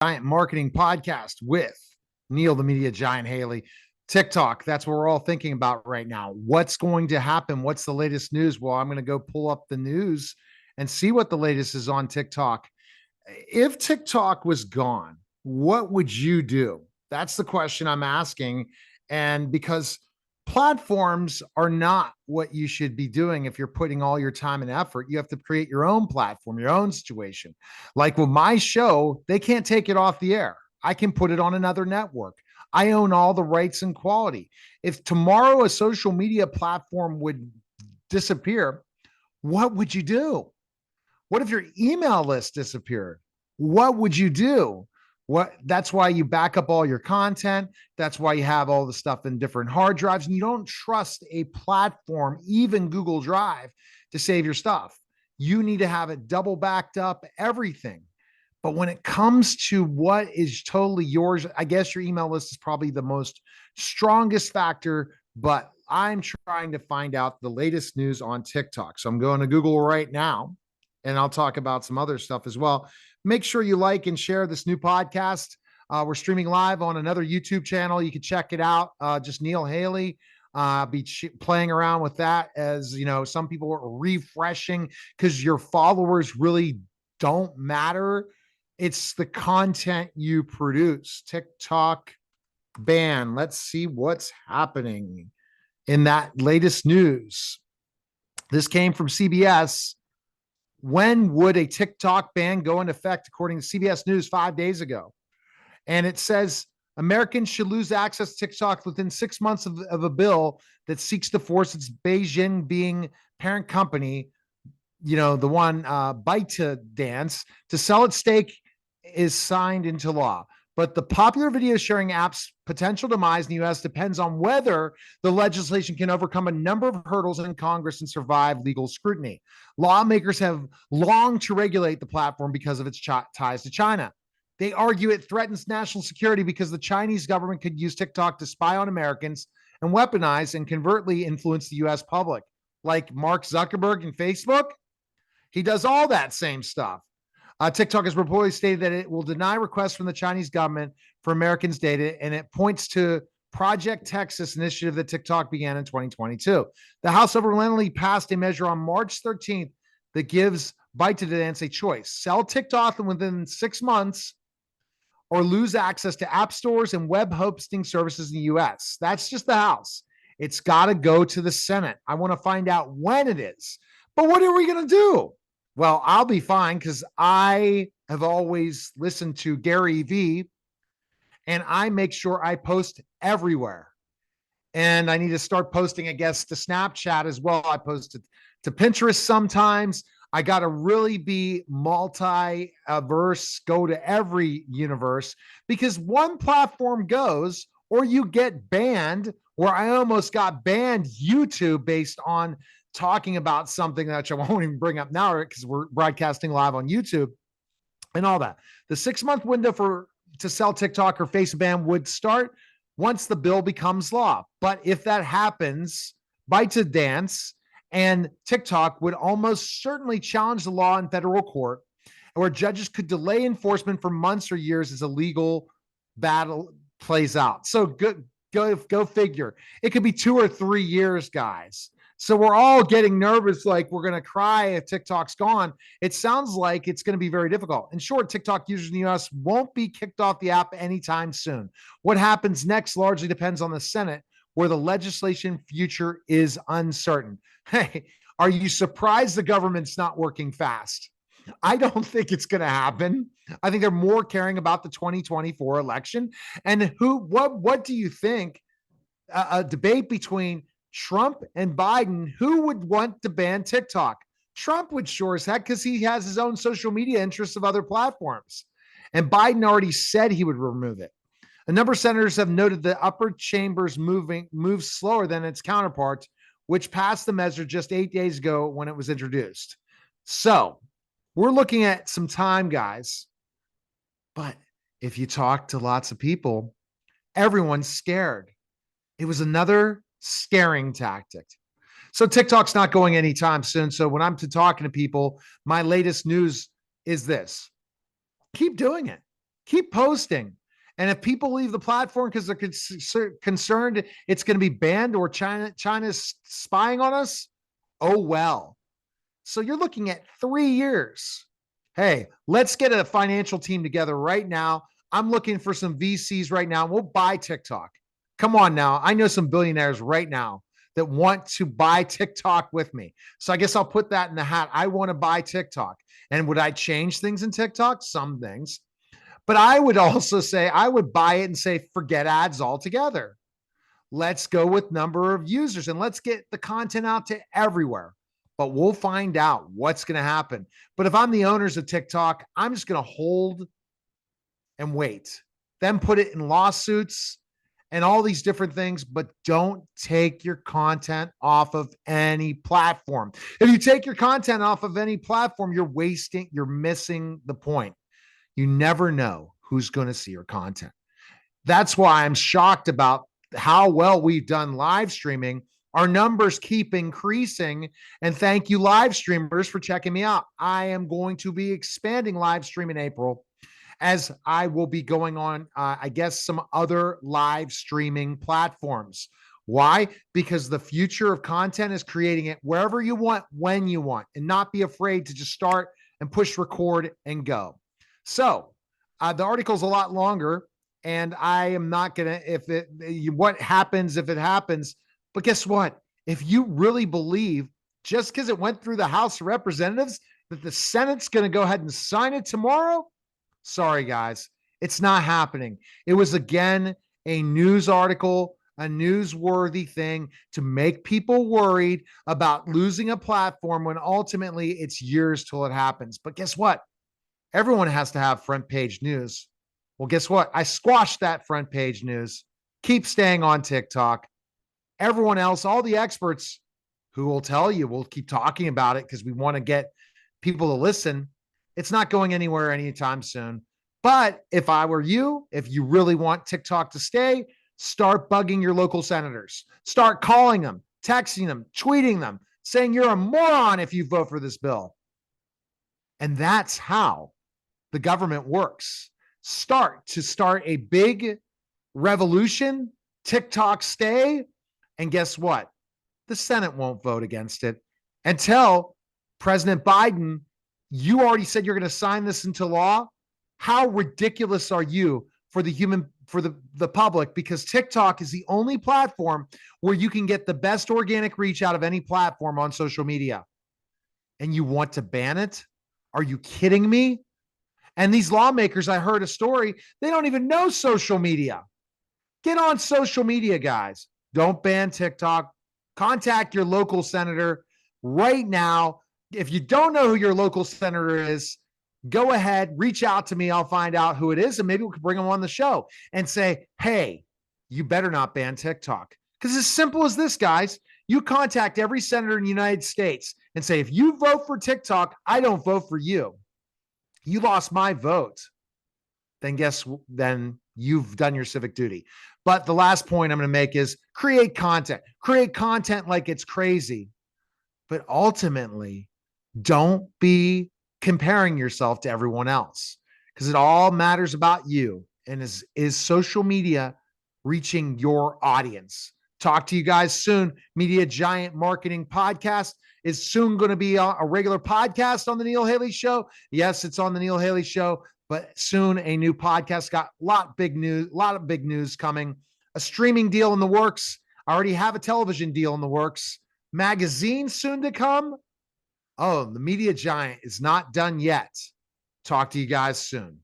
Giant Marketing Podcast with Neil, the media giant Haley. TikTok, that's what we're all thinking about right now. What's going to happen? What's the latest news? Well, I'm going to go pull up the news and see what the latest is on TikTok. If TikTok was gone, what would you do? That's the question I'm asking. And because platforms are not what you should be doing if you're putting all your time and effort, you have to create your own platform, your own situation. Like with my show, they can't take it off the air. I can put it on another network. I own all the rights and quality. If tomorrow a social media platform would disappear, what would you do? What if your email list disappeared? What would you do? That's why you back up all your content. That's why you have all the stuff in different hard drives, and you don't trust a platform, even Google Drive, to save your stuff. You need to have it double backed up, everything. But when it comes to what is totally yours, I guess your email list is probably the most strongest factor, but I'm trying to find out the latest news on TikTok. So I'm going to Google right now, and I'll talk about some other stuff as well. Make sure you like and share this new podcast. We're streaming live on another YouTube channel. You can check it out. Just Neil Haley. Be playing around with that, as you know, some people are refreshing because your followers really don't matter. It's the content you produce. TikTok ban. Let's see what's happening in that latest news. This came from CBS. When would a TikTok ban go into effect, according to CBS News 5 days ago? And it says Americans should lose access to TikTok within 6 months of a bill that seeks to force its Beijing being parent company, the one ByteDance, to sell its stake is signed into law. But the popular video sharing app's potential demise in the U.S. depends on whether the legislation can overcome a number of hurdles in Congress and survive legal scrutiny. Lawmakers have longed to regulate the platform because of its ties to China. They argue it threatens national security because the Chinese government could use TikTok to spy on Americans and weaponize and covertly influence the U.S. public. Like Mark Zuckerberg and Facebook, he does all that same stuff. TikTok has reportedly stated that it will deny requests from the Chinese government for Americans' data, and it points to Project Texas initiative that TikTok began in 2022. The House overwhelmingly passed a measure on March 13th that gives ByteDance a choice: sell TikTok within 6 months or lose access to app stores and web hosting services in the U.S. That's just the House. It's got to go to the Senate. I want to find out when it is. But what are we going to do? Well, I'll be fine because I have always listened to Gary Vee, and I make sure I post everywhere. And I need to start posting, I guess, to Snapchat as well. I post it to Pinterest sometimes. I got to really be multi-verse, go to every universe, because one platform goes or you get banned, where I almost got banned YouTube based on talking about something that I won't even bring up now because we're broadcasting live on YouTube and all that. The 6-month window to sell TikTok or face a ban would start once the bill becomes law. But if that happens, ByteDance and TikTok would almost certainly challenge the law in federal court, where judges could delay enforcement for months or years as a legal battle plays out. So go figure. It could be 2 or 3 years, guys. So we're all getting nervous, like we're going to cry if TikTok's gone. It sounds like it's going to be very difficult. In short, TikTok users in the U.S. won't be kicked off the app anytime soon. What happens next largely depends on the Senate, where the legislation future is uncertain. Hey, are you surprised the government's not working fast? I don't think it's going to happen. I think they're more caring about the 2024 election. And what do you think? A debate between Trump and Biden, who would want to ban TikTok? Trump would sure as heck, because he has his own social media interests of other platforms. And Biden already said he would remove it. A number of senators have noted the upper chambers moves slower than its counterparts, which passed the measure just 8 days ago when it was introduced. So we're looking at some time, guys. But if you talk to lots of people, everyone's scared. It was another scaring tactic. So TikTok's not going anytime soon. So when I'm talking to people, my latest news is this: keep doing it. Keep posting. And if people leave the platform because they're concerned it's going to be banned or China's spying on us, oh well. So you're looking at 3 years. Hey, let's get a financial team together right now. I'm looking for some VCs right now. We'll buy TikTok. Come on now. I know some billionaires right now that want to buy TikTok with me. So I guess I'll put that in the hat. I want to buy TikTok. And would I change things in TikTok? Some things. But I would also say I would buy it and say, forget ads altogether. Let's go with number of users and let's get the content out to everywhere. But we'll find out what's going to happen. But if I'm the owners of TikTok, I'm just going to hold and wait, then put it in lawsuits and all these different things, but don't take your content off of any platform. If you take your content off of any platform, you're missing the point. You never know who's going to see your content. That's why I'm shocked about how well we've done live streaming. Our numbers keep increasing. And thank you, live streamers, for checking me out. I am going to be expanding live stream in April, as I will be going on, I guess, some other live streaming platforms. Why? Because the future of content is creating it wherever you want, when you want, and not be afraid to just start and push record and go. So the article's a lot longer, and I am not going to, what happens if it happens. But guess what? If you really believe just because it went through the House of Representatives that the Senate's going to go ahead and sign it tomorrow, sorry, guys, it's not happening. It was, again, a news article, a newsworthy thing to make people worried about losing a platform when ultimately it's years till it happens. But guess what? Everyone has to have front page news. Well, guess what? I squashed that front page news. Keep staying on TikTok. Everyone else, all the experts who will tell you, we'll keep talking about it because we want to get people to listen. It's not going anywhere anytime soon. But if I were you, if you really want TikTok to stay, start bugging your local senators. Start calling them, texting them, tweeting them, saying you're a moron if you vote for this bill. And that's how the government works. Start a big revolution, TikTok stay, and guess what? The Senate won't vote against it. And tell President Biden, you already said you're going to sign this into law. How ridiculous are you for the public? Because TikTok is the only platform where you can get the best organic reach out of any platform on social media. And you want to ban it? Are you kidding me? And these lawmakers, I heard a story, they don't even know social media. Get on social media, guys. Don't ban TikTok. Contact your local senator right now. If you don't know who your local senator is, go ahead, reach out to me. I'll find out who it is, and maybe we can bring them on the show and say, hey, you better not ban TikTok. Because as simple as this, guys, you contact every senator in the United States and say, if you vote for TikTok, I don't vote for you. You lost my vote. Then you've done your civic duty. But the last point I'm going to make is create content. Create content like it's crazy. But ultimately, don't be comparing yourself to everyone else, because it all matters about you. And is social media reaching your audience? Talk to you guys soon. Media Giant Marketing Podcast is soon going to be a regular podcast on the Neil Haley Show. Yes, it's on the Neil Haley Show, but soon a new podcast. Got a lot of big news coming. A streaming deal in the works. I already have a television deal in the works. Magazine soon to come. Oh, the Media Giant is not done yet. Talk to you guys soon.